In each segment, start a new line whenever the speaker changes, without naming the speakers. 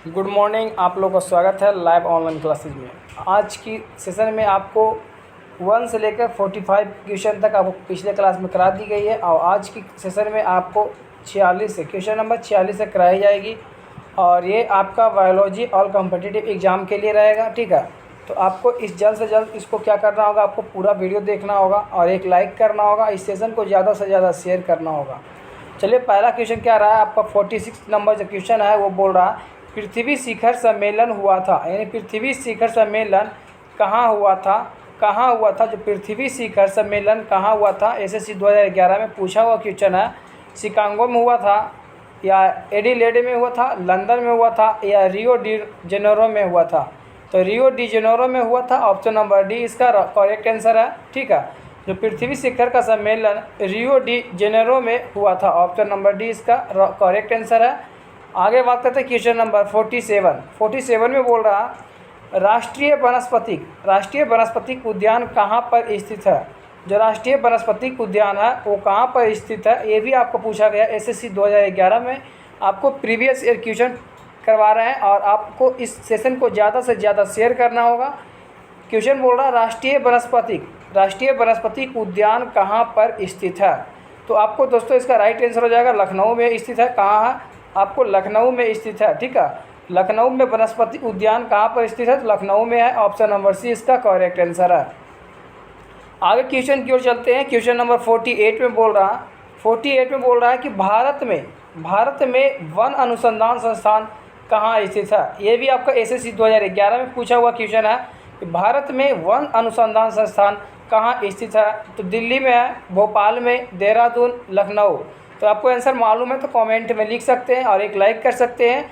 Good morning. आप लोगों का स्वागत है लाइव ऑनलाइन क्लासेज में। आज की सेशन में आपको 1 से लेकर 45 क्वेश्चन तक आपको पिछले क्लास में करा दी गई है और आज की सेशन में आपको 46 से क्वेश्चन नंबर 46 से कराई जाएगी और ये आपका बायोलॉजी ऑल कॉम्पिटिटिव एग्ज़ाम के लिए रहेगा। ठीक है, तो आपको जल्द से जल्द इसको क्या करना होगा, आपको पूरा वीडियो देखना होगा और एक लाइक करना होगा। इस सेशन को ज़्यादा से ज़्यादा शेयर करना होगा। चलिए, पहला क्वेश्चन क्या रहा है आपका 46 नंबर जो क्वेश्चन है वो बोल रहा है पृथ्वी शिखर सम्मेलन हुआ था। यानी पृथ्वी शिखर सम्मेलन कहाँ हुआ था, कहाँ हुआ था। जो पृथ्वी शिखर सम्मेलन कहाँ हुआ था, एसएससी 2011 में पूछा हुआ क्वेश्चन है। शिकागो में हुआ था या एडिलेड में हुआ था, लंदन में हुआ था या रियो डी जेनेरो में हुआ था। तो रियो डी जेनेरो में हुआ था। ऑप्शन नंबर डी इसका करेक्ट आंसर है। ठीक है, जो पृथ्वी शिखर का सम्मेलन रियो डी जेनेरो में हुआ था। ऑप्शन नंबर डी इसका करेक्ट आंसर है। आगे बात करते हैं क्वेश्चन नंबर 47 में बोल रहा राष्ट्रीय वनस्पतिक उद्यान कहाँ पर स्थित है। जो राष्ट्रीय वनस्पतिक उद्यान है वो कहाँ पर स्थित है, ये भी आपको पूछा गया एसएससी 2011 में। आपको प्रीवियस ईयर क्वेश्चन करवा रहे हैं और आपको इस सेशन को ज़्यादा से ज़्यादा शेयर करना होगा। क्वेश्चन बोल रहा राष्ट्रीय वनस्पतिक उद्यान कहाँ पर स्थित है। तो आपको दोस्तों इसका राइट आंसर हो जाएगा लखनऊ में स्थित है। कहाँ है, आपको लखनऊ में स्थित है। ठीक है, लखनऊ में वनस्पति उद्यान कहाँ पर स्थित है, तो लखनऊ में है। ऑप्शन नंबर सी इसका करेक्ट आंसर है। आगे क्वेश्चन की ओर चलते हैं। क्वेश्चन नंबर 48 में बोल रहा है कि भारत में वन अनुसंधान संस्थान कहाँ स्थित है। ये भी आपका एसएससी 2011 में पूछा हुआ क्वेश्चन है कि भारत में वन अनुसंधान संस्थान कहाँ स्थित है। तो दिल्ली में है, भोपाल में, देहरादून, लखनऊ। तो आपको आंसर मालूम है तो कमेंट में लिख सकते हैं और एक लाइक कर सकते हैं।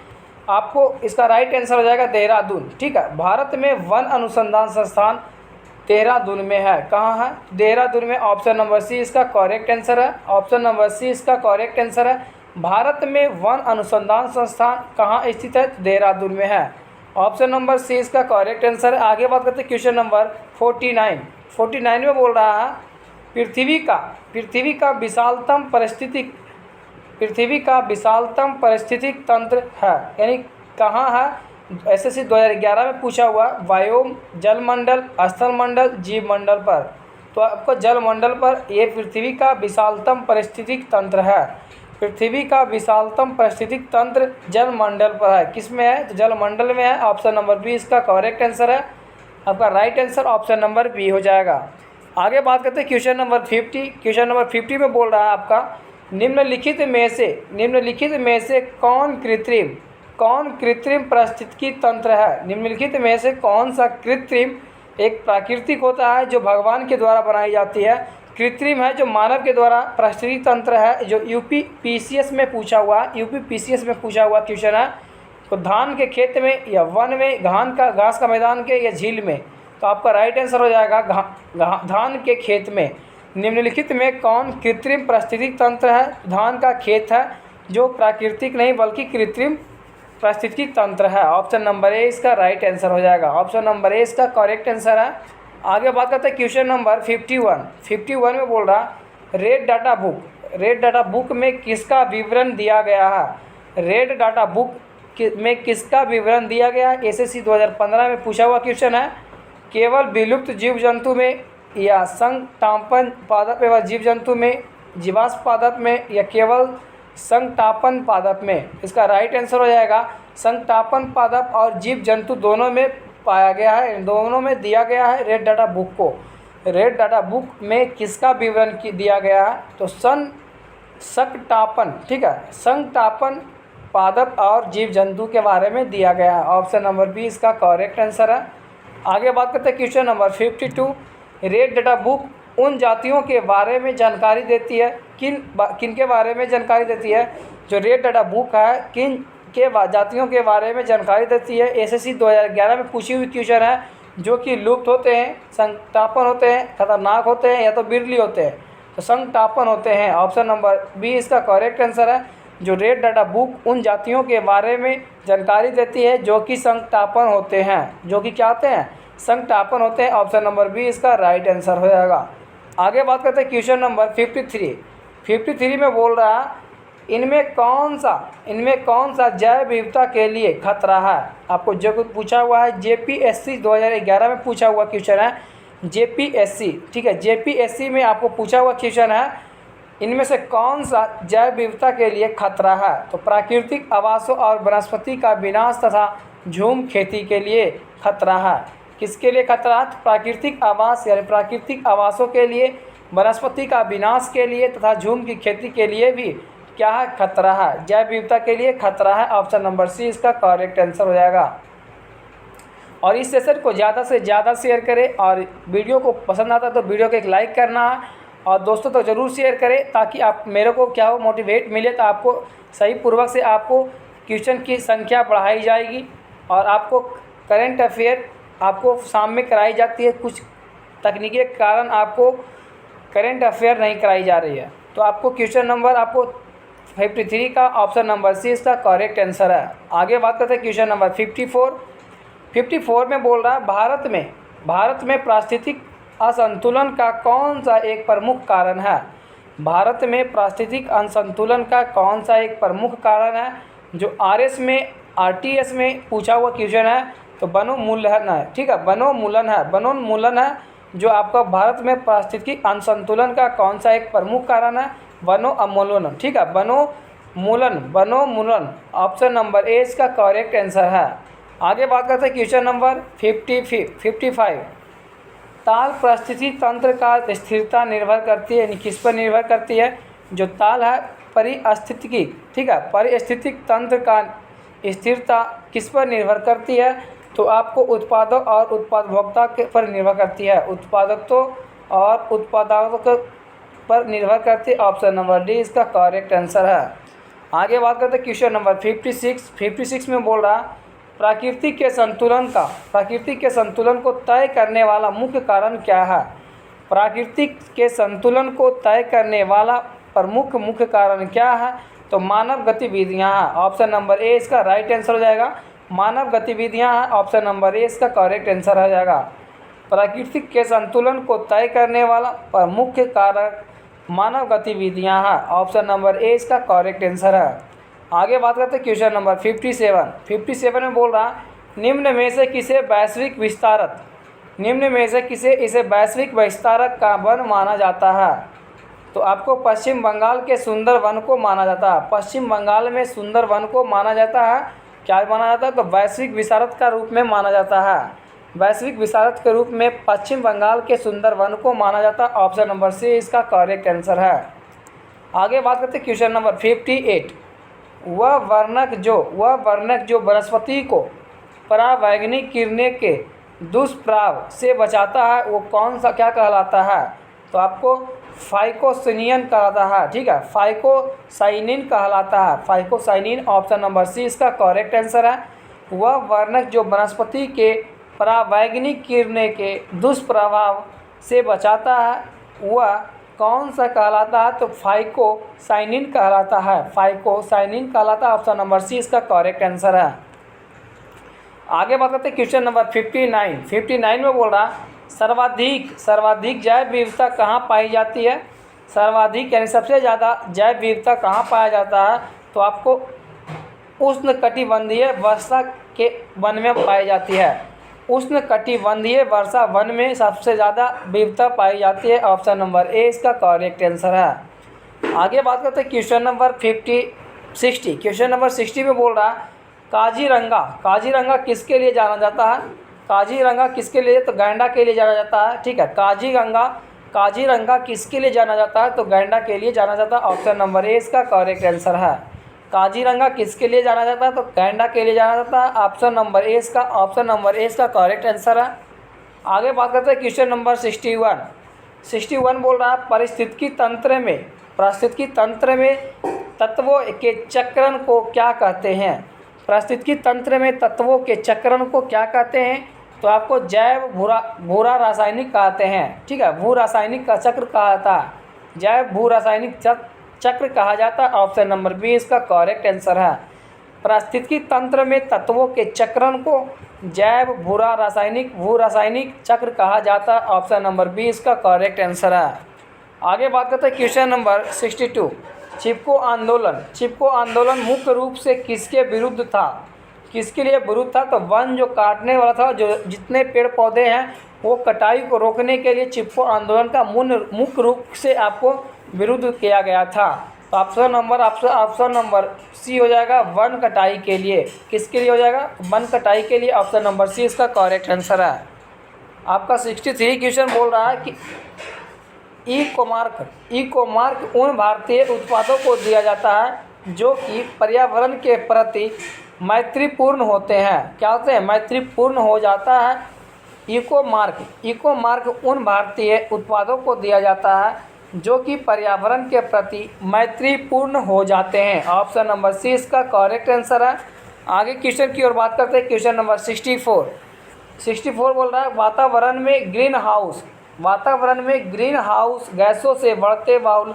आपको इसका राइट आंसर हो जाएगा देहरादून। ठीक है, भारत में वन अनुसंधान संस्थान देहरादून में है। कहाँ है, देहरादून में। ऑप्शन नंबर सी इसका करेक्ट आंसर है। ऑप्शन नंबर सी इसका करेक्ट आंसर है। भारत में वन अनुसंधान संस्थान कहाँ स्थित है, देहरादून में है। ऑप्शन नंबर सी इसका करेक्ट आंसर है। आगे बात करते हैं क्वेश्चन नंबर 49 में बोल रहा है पृथ्वी का विशालतम पारिस्थितिक तंत्र है। यानी कहाँ है, एसएससी 2011 में पूछा हुआ वायुम, जलमंडल, स्थलमंडल, जीवमंडल पर। तो आपको जलमंडल पर ये पृथ्वी का विशालतम पारिस्थितिक तंत्र है। पृथ्वी का विशालतम पारिस्थितिक तंत्र जलमंडल पर है। किस में है, तो जलमंडल में है। ऑप्शन नंबर बी इसका करेक्ट आंसर है। आपका right answer option number B हो जाएगा। आगे बात करते हैं क्वेश्चन नंबर 50 में बोल रहा है आपका निम्नलिखित में से कौन कृत्रिम पारिस्थितिकी तंत्र है। निम्नलिखित में से कौन सा कृत्रिम, एक प्राकृतिक होता है जो भगवान के द्वारा बनाई जाती है, कृत्रिम है जो मानव के द्वारा पारिस्थितिकी तंत्र है। जो यूपीपीसीएस में पूछा हुआ क्वेश्चन है। तो धान के खेत में या वन में, घास का मैदान के या झील में। तो आपका राइट आंसर हो जाएगा धान के खेत में। निम्नलिखित में कौन कृत्रिम पारिस्थितिक तंत्र है। धान का खेत है जो प्राकृतिक नहीं बल्कि कृत्रिम पारिस्थितिकी तंत्र है। ऑप्शन नंबर ए इसका राइट आंसर हो जाएगा। ऑप्शन नंबर ए इसका करेक्ट आंसर है। आगे बात करते हैं क्वेश्चन नंबर 51 में बोल रहा रेड डाटा बुक में किसका विवरण दिया गया है। रेड डाटा बुक में किसका विवरण दिया गया है, एसएससी 2015 में पूछा हुआ क्वेश्चन है। केवल विलुप्त जीव जंतु में या संटापन पादप एवं जीव जंतु में, जीवाश्म पादप में या केवल संटापन पादप में। इसका राइट आंसर हो जाएगा संटापन पादप और जीव जंतु दोनों में पाया गया है, दोनों में दिया गया है रेड डाटा बुक को। रेड डाटा बुक में किसका विवरण दिया गया है, तो संटापन, ठीक है, संटापन पादप और जीव जंतु के बारे में दिया गया है। ऑप्शन नंबर बी इसका करेक्ट आंसर है। आगे बात करते हैं question number 52। Red data book उन जातियों के बारे में जानकारी देती है, किन के बारे में जानकारी देती है। जो रेड डाटा बुक है किन के जातियों के बारे में जानकारी देती है। एसएससी 2011 में पूछी हुई क्वेश्चन है। जो कि लुप्त होते हैं, संटापन होते हैं, खतरनाक होते हैं या तो बिरली होते हैं। तो संटापन होते हैं। ऑप्शन नंबर बी इसका करेक्ट आंसर है। जो रेड डाटा बुक उन जातियों के बारे में जानकारी देती है जो कि संटापन होते हैं, जो कि क्या होते हैं, संटापन होते हैं। ऑप्शन नंबर बी इसका राइट आंसर हो जाएगा। आगे बात करते हैं क्वेश्चन नंबर 53 में बोल रहा इनमें कौन सा जैव विविधता के लिए खतरा है? आपको जो कुछ पूछा हुआ है जेपीएससी 2011 में पूछा हुआ क्वेश्चन है, जेपीएससी, ठीक है, जेपीएससी में आपको पूछा हुआ क्वेश्चन है, इनमें से कौन सा जैव विविधता के लिए खतरा है? तो प्राकृतिक आवासों और वनस्पति का विनाश तथा झूम खेती के लिए खतरा है। किसके लिए खतरा है? तो प्राकृतिक आवास यानी प्राकृतिक आवासों के लिए, वनस्पति का विनाश के लिए तथा झूम की खेती के लिए भी क्या है? खतरा है। जैव विविधता के लिए खतरा है। ऑप्शन नंबर सी इसका करेक्ट आंसर हो जाएगा। और इस सेशन को ज़्यादा से ज़्यादा शेयर करें और वीडियो को पसंद आता है तो वीडियो को एक लाइक करना है और दोस्तों तो ज़रूर शेयर करें ताकि आप मेरे को क्या हो मोटिवेट मिले, तो आपको सही पूर्वक से आपको क्वेश्चन की संख्या बढ़ाई जाएगी और आपको करंट अफेयर आपको सामने कराई जाती है। कुछ तकनीकी के कारण आपको करंट अफेयर नहीं कराई जा रही है। तो आपको क्वेश्चन नंबर आपको 53 का ऑप्शन नंबर सी इसका करेक्ट आंसर है। आगे बात करते हैं क्वेश्चन नंबर 54 में बोल रहा है भारत में पारिस्थितिक असंतुलन का कौन सा एक प्रमुख कारण है? भारत में पारिस्थितिक असंतुलन का कौन सा एक प्रमुख कारण है? जो आरटीएस में पूछा हुआ क्वेश्चन है तो वनोन्मूलन है, ठीक है, वनोन्मूलन है जो आपका भारत में पारिस्थितिक असंतुलन का कौन सा एक प्रमुख कारण है? वनोन्मूलन, ठीक है, वनोन्मूलन ऑप्शन नंबर ए इसका करेक्ट आंसर है। आगे बात करते हैं क्वेश्चन नंबर 55। ताल पारिस्थितिकी तंत्र का स्थिरता निर्भर करती है, यानी किस पर निर्भर करती है? जो ताल है पारिस्थितिकी, ठीक है, पारिस्थितिक तंत्र का स्थिरता किस पर निर्भर करती है? तो आपको उत्पादक और उत्पादभोक्ता के पर निर्भर करती है, उत्पादकों और उत्पादकों पर निर्भर करती है। ऑप्शन नंबर डी इसका करेक्ट आंसर है। आगे बात करते हैं क्वेश्चन नंबर 56 में बोल रहा प्रकृति के संतुलन को तय करने वाला मुख्य कारण क्या है? प्रकृति के संतुलन को तय करने वाला प्रमुख मुख्य कारण क्या है? तो मानव गतिविधियां हैं। ऑप्शन नंबर ए इसका राइट आंसर हो जाएगा। मानव गतिविधियां हैं, ऑप्शन नंबर ए इसका करेक्ट आंसर हो जाएगा। प्रकृति के संतुलन को तय करने वाला प्रमुख कारण मानव गतिविधियां हैं, ऑप्शन नंबर ए इसका करेक्ट आंसर है। आगे बात करते हैं क्वेश्चन नंबर 57 में बोल रहा निम्न में से किसे वैश्विक विस्तारक का वन माना जाता है? तो आपको पश्चिम बंगाल के सुंदर वन को माना जाता है। पश्चिम बंगाल में सुंदर वन को माना जाता है, क्या माना जाता है? तो वैश्विक विस्तारक का रूप में माना जाता है। वैश्विक विस्तारक के रूप में पश्चिम बंगाल के सुंदर वन को माना जाता है, ऑप्शन नंबर सी इसका करेक्ट आंसर है। आगे बात करते हैं क्वेश्चन नंबर 58। वह वर्णक जो वनस्पति को परावैंगनिक किरणें के दुष्प्रभाव से बचाता है वो कौन सा क्या कहलाता है? तो आपको फाइकोसिनियन कहलाता है, ठीक है, फाइकोसाइनिन कहलाता है, फाइकोसाइनिन ऑप्शन नंबर सी इसका करेक्ट आंसर है। वह वर्णक जो वनस्पति के परावैंगनिक किरणें के दुष्प्रभाव से बचाता है वह कौन सा कहलाता है? तो फाइकोसाइनिन कहलाता है, फाइकोसाइनिन कहलाता है, ऑप्शन नंबर सी इसका करेक्ट आंसर है। आगे बात करते हैं क्वेश्चन नंबर 59 में बोल रहा सर्वाधिक जैव विविधता कहाँ पाई जाती है? सर्वाधिक यानी सबसे ज़्यादा जैव विविधता कहाँ पाया जाता है? तो आपको उष्णकटिबंधीय वर्षा के वन में पाई जाती है। उष्णकटिबंधीय वर्षा वन में सबसे ज़्यादा विविधता पाई जाती है, ऑप्शन नंबर ए इसका करेक्ट आंसर है। आगे बात करते हैं क्वेश्चन नंबर 60। क्वेश्चन नंबर 60 में बोल रहा काजीरंगा किसके लिए जाना जाता है? काजीरंगा किसके लिए? तो गैंडा के लिए जाना जाता है, ठीक है, काजीरंगा किसके लिए जाना जाता है? तो गैंडा के लिए जाना जाता है, ऑप्शन नंबर ए इसका करेक्ट आंसर है। काजीरंगा किसके लिए जाना जाता है? तो गैंडा के लिए जाना जाता है, ऑप्शन नंबर ए इसका करेक्ट आंसर है। आगे बात करते हैं क्वेश्चन नंबर 61 बोल रहा है पारिस्थितिकी तंत्र में तत्वों के चक्रण को क्या कहते हैं? पारिस्थितिकी तंत्र में तत्वों के चक्रण को क्या कहते हैं? तो आपको जैव भूरा रासायनिक कहते हैं, ठीक है, भू रासायनिक का चक्र कहा जाता है, जैव भू रासायनिक चक्र कहा जाता है, ऑप्शन नंबर बी इसका करेक्ट आंसर है। पारिस्थितिकी तंत्र में तत्वों के चक्रण को जैव भू रासायनिक चक्र कहा जाता है, ऑप्शन नंबर बी इसका करेक्ट आंसर है। आगे बात करते हैं क्वेश्चन नंबर 62। चिपको आंदोलन मुख्य रूप से किसके विरुद्ध था, किसके लिए विरुद्ध था? तो वन जो काटने वाला था, जो जितने पेड़ पौधे हैं वो कटाई को रोकने के लिए चिपको आंदोलन का मुख्य रूप से आपको विरुद्ध किया गया था। तो ऑप्शन नंबर सी हो जाएगा, वन कटाई के लिए। किसके लिए हो जाएगा? वन कटाई के लिए। ऑप्शन नंबर सी इसका करेक्ट आंसर है। आपका 63 क्वेश्चन बोल रहा है कि ई कॉमार्क उन भारतीय उत्पादों को दिया जाता है जो कि पर्यावरण के प्रति मैत्रीपूर्ण होते हैं। क्या होते हैं? मैत्रीपूर्ण हो जाता है। इको मार्क उन भारतीय उत्पादों को दिया जाता है जो कि पर्यावरण के प्रति मैत्रीपूर्ण हो जाते हैं। ऑप्शन नंबर सी इसका करेक्ट आंसर है। आगे क्वेश्चन की ओर बात करते हैं। क्वेश्चन नंबर 64 बोल रहा है वातावरण में ग्रीन हाउस गैसों से बढ़ते बाउल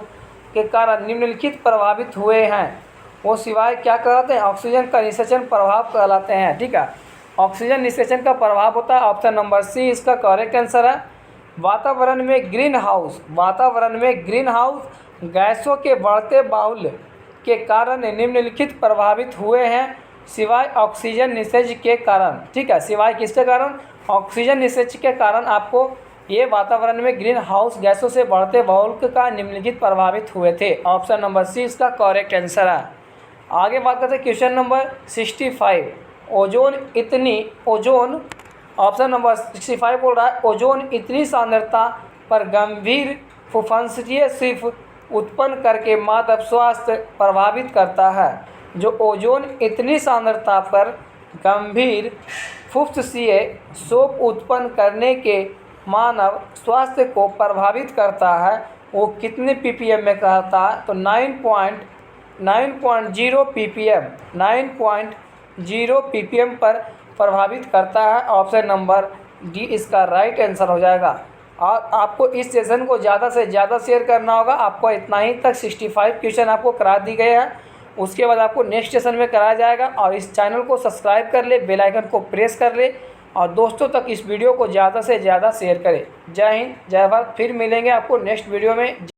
के कारण निम्नलिखित प्रभावित हुए हैं। वो सिवाय क्या कहलाते हैं? ऑक्सीजन का निषेचन प्रभाव कहलाते हैं। ठीक है, ऑक्सीजन निषेचन का प्रभाव होता है। ऑप्शन नंबर सी इसका करेक्ट आंसर है। वातावरण में ग्रीन हाउस गैसों के बढ़ते बाउल के कारण निम्नलिखित प्रभावित हुए हैं सिवाय ऑक्सीजन निषेच के कारण। ठीक है, सिवाय किसके कारण? ऑक्सीजन निषेच के कारण आपको ये वातावरण में ग्रीन हाउस गैसों से बढ़ते बाउल का निम्नलिखित प्रभावित हुए थे। ऑप्शन नंबर सी इसका करेक्ट आंसर है। आगे बात करते हैं क्वेश्चन नंबर 65। ऑप्शन नंबर 65 बोल रहा है ओजोन इतनी सांद्रता पर गंभीर फुफंसीय सिर्फ उत्पन्न करके मानव स्वास्थ्य प्रभावित करता है। जो ओजोन इतनी सांद्रता पर गंभीर फुफसीय सोप उत्पन्न करने के मानव स्वास्थ्य को प्रभावित करता है वो कितने ppm में कहता है? तो 9.0 ppm पर प्रभावित करता है। ऑप्शन नंबर डी इसका राइट आंसर हो जाएगा। और आपको इस सेशन को ज़्यादा से ज़्यादा शेयर करना होगा। आपको इतना ही तक 65 क्वेश्चन आपको करा दी गए हैं। उसके बाद आपको नेक्स्ट सेशन में कराया जाएगा। और इस चैनल को सब्सक्राइब कर ले, बेल आइकन को प्रेस कर ले और दोस्तों तक इस वीडियो को ज़्यादा से ज़्यादा शेयर करें। जय हिंद, जय भारत। फिर मिलेंगे आपको नेक्स्ट वीडियो में।